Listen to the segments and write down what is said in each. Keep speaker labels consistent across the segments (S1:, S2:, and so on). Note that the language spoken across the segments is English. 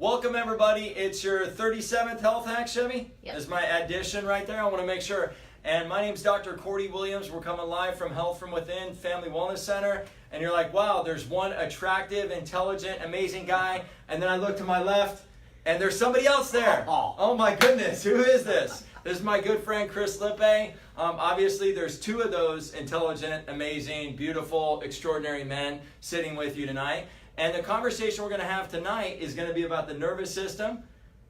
S1: Welcome everybody. It's your 37th Health Hack, Chevy.
S2: Yep.
S1: Is my addition right there. I want to make sure. And my name's Dr. Cordie Williams. We're coming live from Health From Within Family Wellness Center. And you're like, wow, there's one attractive, intelligent, amazing guy. And then I look to my left, and there's somebody else there. Oh my goodness, who is this? This is my good friend Chris Lippe. Obviously, there's two of those intelligent, amazing, beautiful, extraordinary men sitting with you tonight. And the conversation we're going to have tonight is going to be about the nervous system,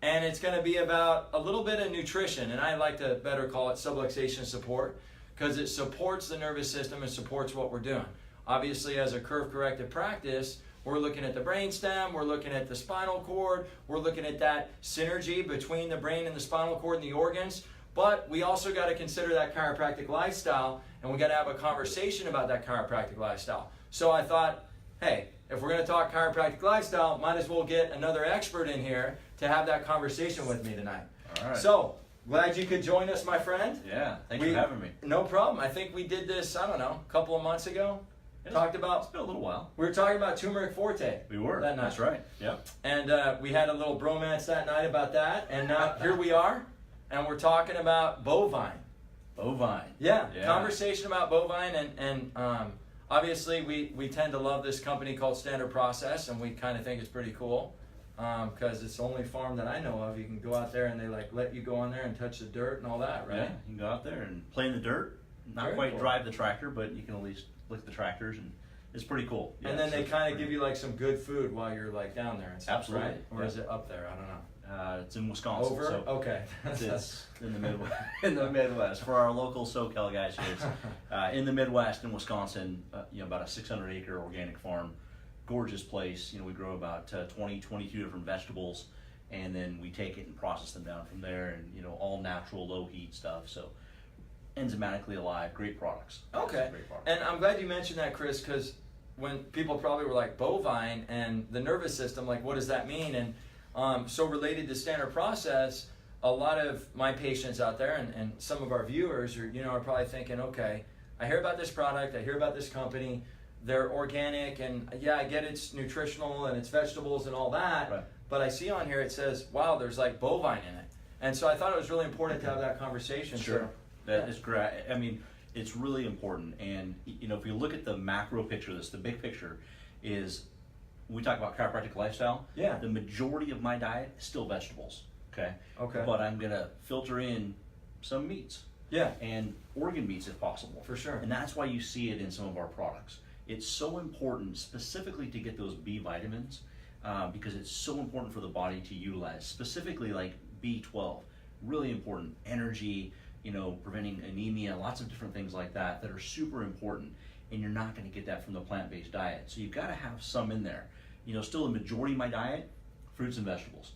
S1: and it's going to be about a little bit of nutrition, and I like to better call it subluxation support, because it supports the nervous system and supports what we're doing. Obviously, as a curve-corrected practice, we're looking at the brainstem, we're looking at the spinal cord, we're looking at that synergy between the brain and the spinal cord and the organs, but we also got to consider that chiropractic lifestyle, and we got to have a conversation about that chiropractic lifestyle. So I thought, hey, if we're going to talk chiropractic lifestyle, might as well get another expert in here to have that conversation with me tonight.
S3: All right.
S1: So, glad you could join us, my friend.
S3: Yeah, thanks for having me.
S1: No problem. I think we did this, I don't know, a couple of months ago. It's been a little while. We were talking about turmeric forte.
S3: We were.
S1: That night.
S3: That's right. Yep.
S1: And we had a little bromance that night about that. And now here we are, and we're talking about bovine.
S3: Bovine.
S1: Yeah. Conversation about bovine, and obviously, we tend to love this company called Standard Process, and we kind of think it's pretty cool because it's the only farm that I know of. You can go out there and they let you go on there and touch the dirt and all that, right?
S3: Yeah, you can go out there and play in the dirt. Not
S1: Very
S3: quite
S1: cool.
S3: Drive the tractor, but you can at least lick the tractors, and it's pretty cool. Yeah,
S1: And then
S3: so
S1: they
S3: it's
S1: kind of
S3: pretty-
S1: give you some good food while you're down there and stuff,
S3: Absolutely,
S1: right? Or
S3: yeah.
S1: is it up there? I don't know.
S3: It's in Wisconsin.
S1: Over?
S3: So
S1: Okay.
S3: it's in the Midwest. In the Midwest, for our local SoCal guys here, it's in the Midwest in Wisconsin. About a 600-acre organic farm, gorgeous place. We grow about 22 different vegetables, and then we take it and process them down from there, and all natural, low heat stuff. So enzymatically alive, great products.
S1: Okay.
S3: Great products.
S1: And I'm glad you mentioned that, Chris, because when people probably were like bovine and the nervous system, like what does that mean? And so related to Standard Process, a lot of my patients out there and some of our viewers are probably thinking, okay, I hear about this product, I hear about this company, they're organic, and yeah, I get it's nutritional and it's vegetables and all that,
S3: Right.
S1: but I see on here it says, wow, there's like bovine in it. And so I thought it was really important to have that conversation.
S3: Sure.
S1: So,
S3: That is great. I mean, it's really important. And, if you look at the macro picture of this, the big picture is, we talk about chiropractic lifestyle.
S1: Yeah.
S3: The majority of my diet is still vegetables. Okay.
S1: Okay.
S3: But I'm going to filter in some meats.
S1: Yeah.
S3: And organ meats if possible.
S1: For sure.
S3: And that's why you see it in some of our products. It's so important specifically to get those B vitamins because it's so important for the body to utilize, specifically like B12. Really important. Energy, preventing anemia, lots of different things like that are super important, and you're not going to get that from the plant-based diet. So you've got to have some in there. Still the majority of my diet, fruits and vegetables.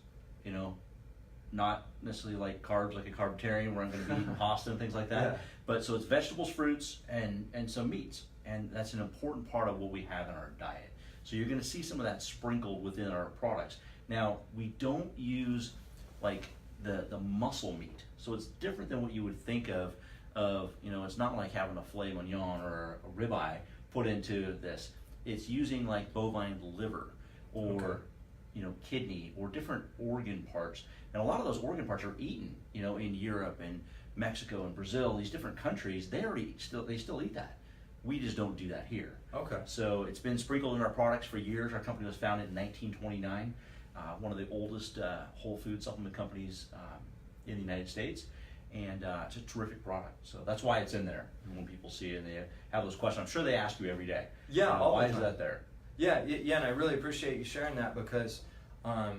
S3: Not necessarily like carbs, like a carbitarian where I'm going to be eating pasta and things like that.
S1: Yeah.
S3: But so it's vegetables, fruits, and some meats, and that's an important part of what we have in our diet. So you're going to see some of that sprinkled within our products. Now, we don't use like the muscle meat. So it's different than what you would think of, it's not like having a filet mignon or a ribeye put into this. It's using like bovine liver or, kidney or different organ parts. And a lot of those organ parts are eaten, in Europe and Mexico and Brazil, these different countries, they still eat that. We just don't do that here.
S1: Okay.
S3: So it's been sprinkled in our products for years. Our company was founded in 1929, one of the oldest whole food supplement companies in the United States, and it's a terrific product. So that's why it's in there. And when people see it and they have those questions, I'm sure they ask you every day.
S1: Yeah, all
S3: why
S1: the
S3: is
S1: time.
S3: that there?
S1: Yeah, and I really appreciate you sharing that because, I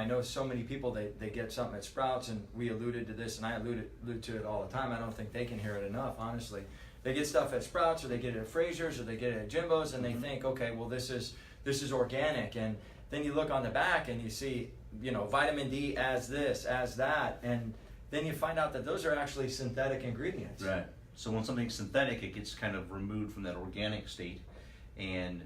S1: know so many people, they get something at Sprouts, and we alluded to this, and I allude to it all the time. I don't think they can hear it enough, honestly. They get stuff at Sprouts, or they get it at Frazier's, or they get it at Jimbo's, and they think, okay, well, this is organic. And then you look on the back, and you see, vitamin D as this, as that, and then you find out that those are actually synthetic ingredients.
S3: Right. So when something's synthetic, it gets kind of removed from that organic state. And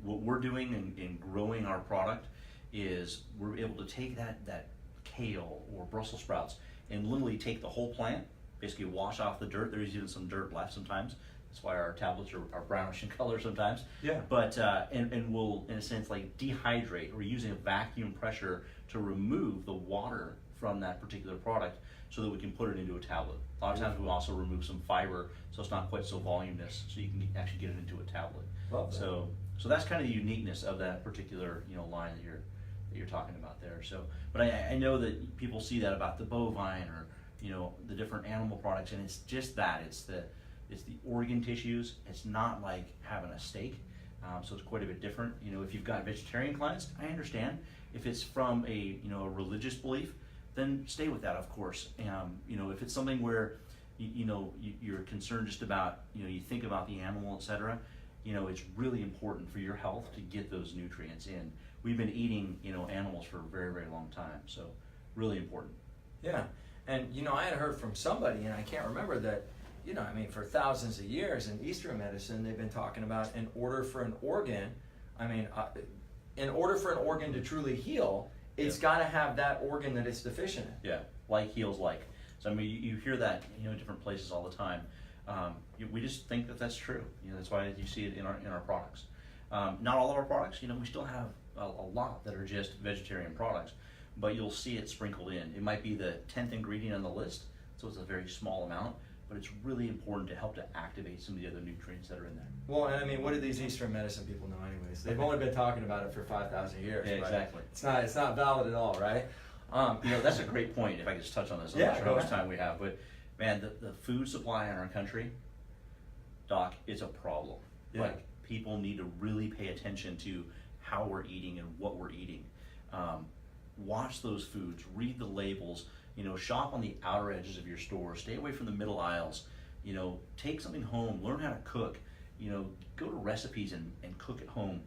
S3: what we're doing in growing our product is we're able to take that kale or Brussels sprouts and literally take the whole plant, basically wash off the dirt. There's even some dirt left sometimes, That's why our tablets are brownish in color sometimes.
S1: Yeah.
S3: But and will, in a sense, like dehydrate, or using a vacuum pressure to remove the water from that particular product so that we can put it into a tablet. A lot of times we also remove some fiber so it's not quite so voluminous, so you can actually get it into a tablet.
S1: Love that.
S3: So that's kind of the uniqueness of that particular line that you're talking about there. So, but I know that people see that about the bovine, or the different animal products, and it's just that it's the organ tissues. It's not like having a steak, so it's quite a bit different. If you've got vegetarian clients, I understand. If it's from a a religious belief, then stay with that, of course. If it's something where you're concerned just about you think about the animal, etc. It's really important for your health to get those nutrients in. We've been eating animals for a very, very long time, so really important.
S1: Yeah, and I had heard from somebody, and I can't remember that. For thousands of years in Eastern medicine, they've been talking about in order for an organ, in order for an organ to truly heal, it's got to have that organ that it's deficient in.
S3: Yeah, like heals like. So you hear that in different places all the time. We just think that that's true. That's why you see it in our products. Not all of our products. We still have a lot that are just vegetarian products, but you'll see it sprinkled in. It might be the 10th ingredient on the list, so it's a very small amount, but it's really important to help to activate some of the other nutrients that are in there.
S1: Well, and what do these Eastern medicine people know anyways? They've only been talking about it for 5,000 years.
S3: Yeah, exactly.
S1: It's not valid at all, right?
S3: That's a great point. If I could just touch on this, I'm not sure how much time we have, but man, the food supply in our country, Doc, it's a problem.
S1: Yeah.
S3: Like, people need to really pay attention to how we're eating and what we're eating. Watch those foods, read the labels, shop on the outer edges of your store, stay away from the middle aisles, take something home, learn how to cook, go to recipes and cook at home.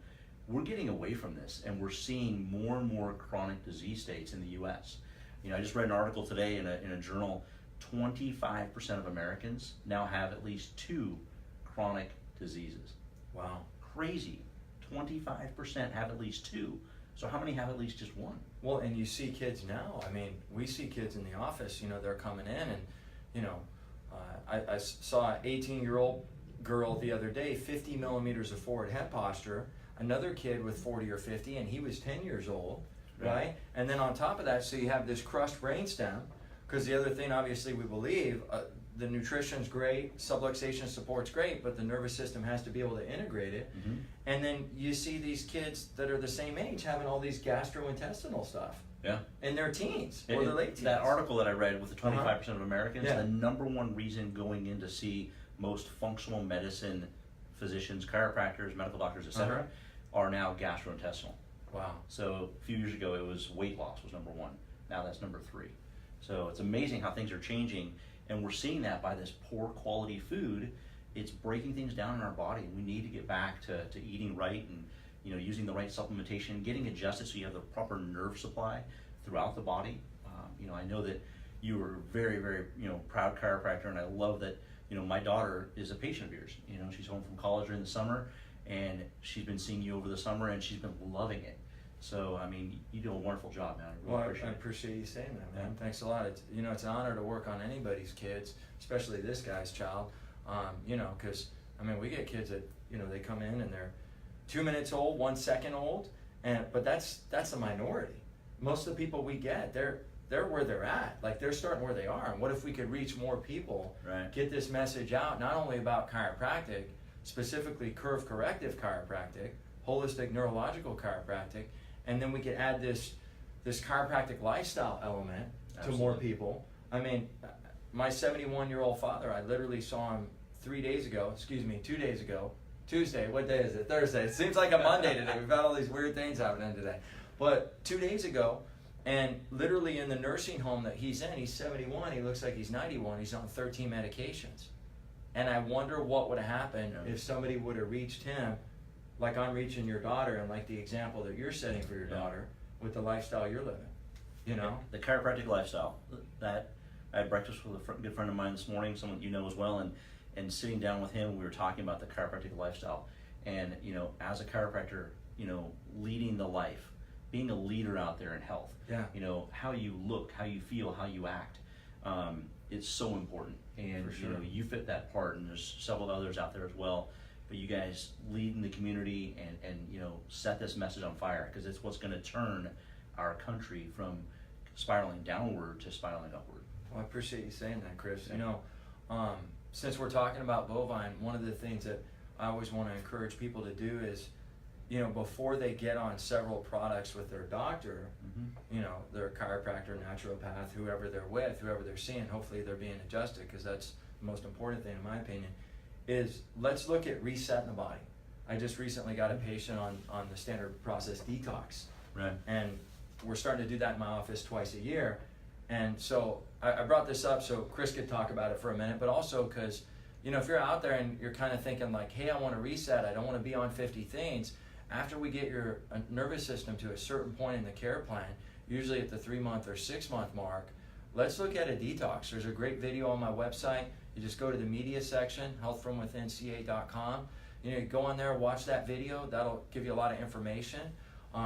S3: We're getting away from this, and we're seeing more and more chronic disease states in the US. I just read an article today in a journal. 25% of Americans now have at least 2 chronic diseases.
S1: Wow.
S3: Crazy. 25% have at least 2. So how many have at least just 1?
S1: Well, and you see kids now. We see kids in the office. They're coming in, and I saw an 18-year-old girl the other day, 50 millimeters of forward head posture. Another kid with 40 or 50, and he was 10 years old, right? And then on top of that, so you have this crushed brainstem, because the other thing, obviously, we believe the nutrition's great, subluxation support's great, but the nervous system has to be able to integrate it. Mm-hmm. And then you see these kids that are the same age having all these gastrointestinal stuff.
S3: Yeah.
S1: In their teens or their late teens.
S3: That article that I read with the 25% of Americans,
S1: Yeah.
S3: the number one reason going in to see most functional medicine physicians, chiropractors, medical doctors, etc., are now gastrointestinal.
S1: Wow.
S3: So a few years ago, it was weight loss was number 1. Now that's number 3. So it's amazing how things are changing, and we're seeing that by this poor quality food. It's breaking things down in our body. We need to get back to eating right, and using the right supplementation, getting adjusted so you have the proper nerve supply throughout the body. I know that you were very, very proud chiropractor, and I love that my daughter is a patient of yours. She's home from college during the summer, and she's been seeing you over the summer, and she's been loving it. So, you do a wonderful job, man. I really appreciate it.
S1: I appreciate you saying that, man. Yeah. Thanks a lot. It's an honor to work on anybody's kids, especially this guy's child. Because we get kids that they come in and they're 2 minutes old, 1 second old, but that's a minority. Most of the people we get, they're where they're at. Like, they're starting where they are. And what if we could reach more people?
S3: Right.
S1: Get this message out, not only about chiropractic, specifically curve corrective chiropractic, holistic neurological chiropractic. And then we could add this chiropractic lifestyle element to more people. My 71-year-old father, I literally saw him 2 days ago. Tuesday, what day is it? Thursday. It seems like a Monday today. We've had all these weird things happening today. But 2 days ago, and literally in the nursing home that he's in, he's 71, he looks like he's 91, he's on 13 medications. And I wonder what would have happened if somebody would have reached him like I'm reaching your daughter, and like the example that you're setting for your daughter with the lifestyle you're living,
S3: The chiropractic lifestyle. That I had breakfast with a good friend of mine this morning, someone you know as well, and sitting down with him, we were talking about the chiropractic lifestyle. And, as a chiropractor, leading the life, being a leader out there in health, how you look, how you feel, how you act. it's so important. And
S1: For sure.
S3: you know, you fit that part, and there's several others out there as well. But you guys lead in the community and you know, set this message on fire, because it's what's going to turn our country from spiraling downward to spiraling upward.
S1: Well, I appreciate you saying that, Chris. You know, since we're talking about bovine, one of the things that I always want to encourage people to do is, you know, before they get on several products with their doctor, you know, their chiropractor, naturopath, whoever they're with, whoever they're seeing, hopefully they're being adjusted, because that's the most important thing in my opinion, is let's look at resetting the body. I just recently got a patient on the standard process detox.
S3: Right.
S1: And we're starting to do that in my office twice a year. And so I brought this up so Chris could talk about it for a minute, but also because, you know, if you're out there and you're kind of thinking like, hey, I want to reset, I don't want to be on 50 things. After we get your nervous system to a certain point in the care plan, usually at the 3-month or 6-month mark, let's look at a detox. There's a great video on my website. You just go to the media section, healthfromwithinca.com. You know, go on there, watch that video. That'll give you a lot of information.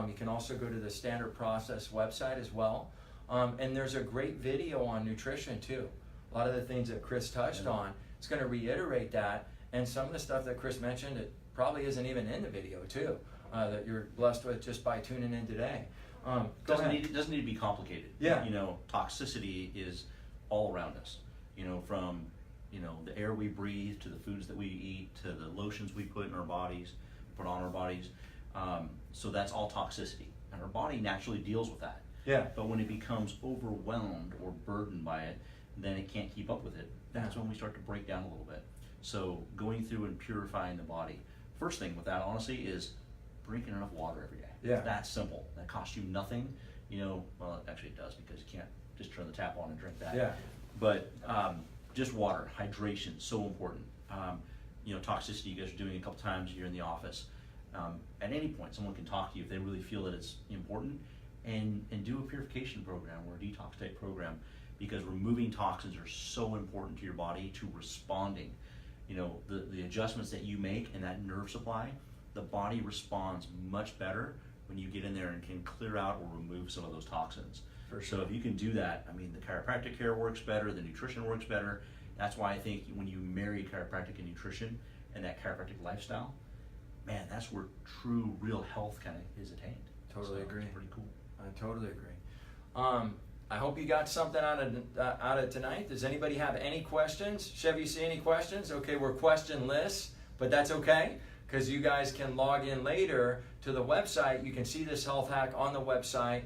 S1: You can also go to the Standard Process website as well. And there's a great video on nutrition too. A lot of the things that Chris touched on, it's going to reiterate that. And some of the stuff that Chris mentioned, it probably isn't even in the video too, that you're blessed with just by tuning in today.
S3: Doesn't need to be complicated.
S1: Yeah.
S3: You know, toxicity is all around us. You know, from, you know, the air we breathe, to the foods that we eat, to the lotions we put in our bodies, put on our bodies. So that's all toxicity, and our body naturally deals with that.
S1: Yeah.
S3: But when it becomes overwhelmed or burdened by it, then it can't keep up with it. That's when we start to break down a little bit. So going through and purifying the body. First thing with that, honestly, is drinking enough water every day.
S1: Yeah.
S3: It's that simple. That costs you nothing. You know, well, actually it does, because you can't just turn the tap on and drink that.
S1: Yeah.
S3: But just water, hydration, so important. You know, toxicity, you guys are doing a couple times a year in the office. At any point, someone can talk to you if they really feel that it's important, and do a purification program or a detox type program, because removing toxins are so important to your body, to responding. You know, the adjustments that you make in that nerve supply, the body responds much better when you get in there and can clear out or remove some of those toxins.
S1: For sure.
S3: So if you can do that, I mean, the chiropractic care works better, the nutrition works better. That's why I think when you marry chiropractic and nutrition and that chiropractic lifestyle, man, that's where true, real health kind of is attained.
S1: Totally
S3: So
S1: agree.
S3: It's pretty cool.
S1: I totally agree. I hope you got something out of tonight. Does anybody have any questions? Chev, you see any questions? Okay, we're questionless, but that's okay, because you guys can log in later to the website. You can see this health hack on the website.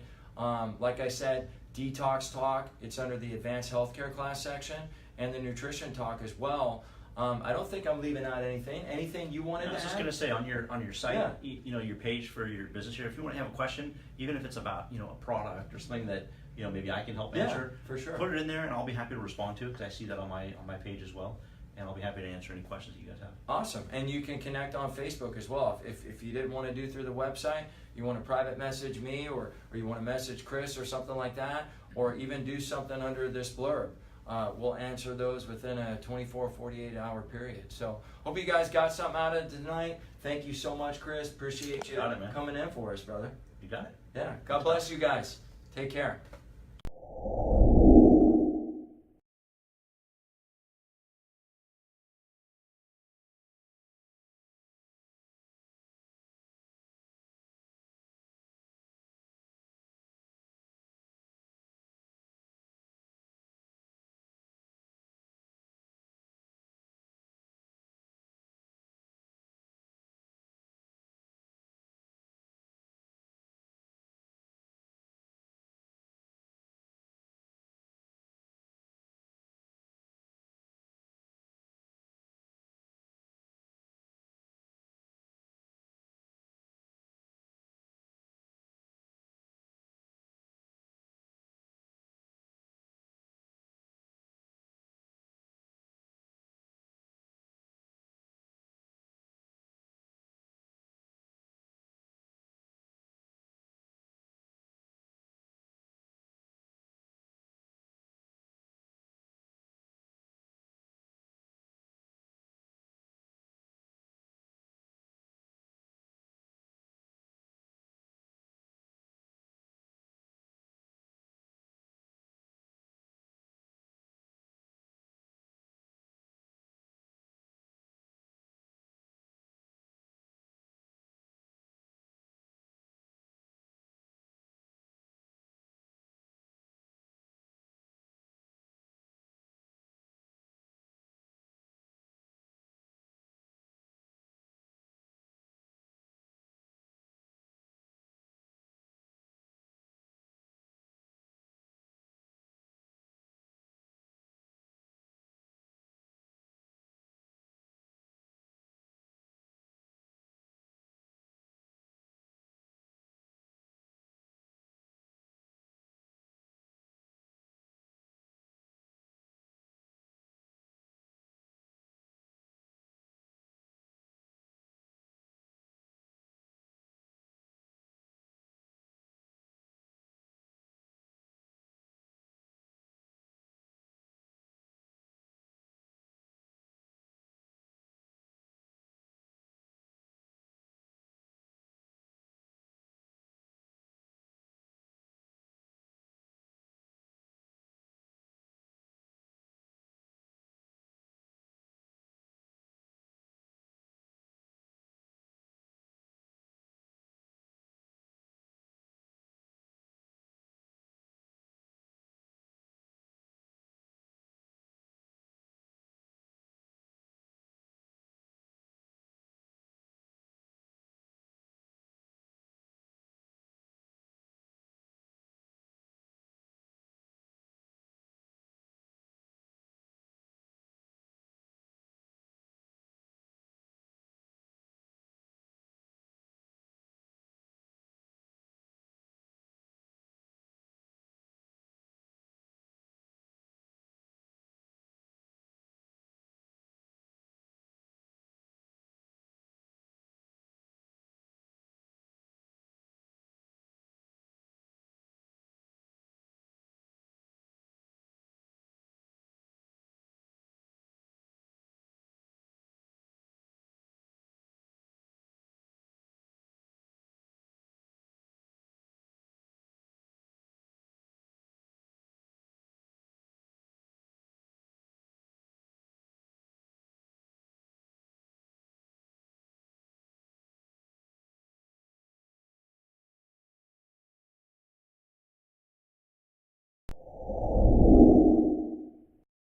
S1: Like I said, detox talk, it's under the advanced healthcare class section, and the nutrition talk as well. I don't think I'm leaving out anything. Anything you wanted to add?
S3: I was just going to say, on your site,
S1: Yeah.
S3: you know, your page for your business here, if you want to have a question, even if it's about, you know, a product or something that, you know, maybe I can help answer,
S1: for sure.
S3: put it in there, and I'll be happy to respond to it, because I see that on my page as well, and I'll be happy to answer any questions that you guys have.
S1: Awesome. And you can connect on Facebook as well. If you didn't want to do through the website, you want to private message me, or you want to message Chris or something like that, or even do something under this blurb. We'll answer those within a 24, 48 hour period. So hope you guys got something out of it tonight. Thank you so much, Chris. Appreciate you
S3: Got it, man.
S1: coming in for us, brother.
S3: You got it.
S1: Yeah. God bless you guys. Take care.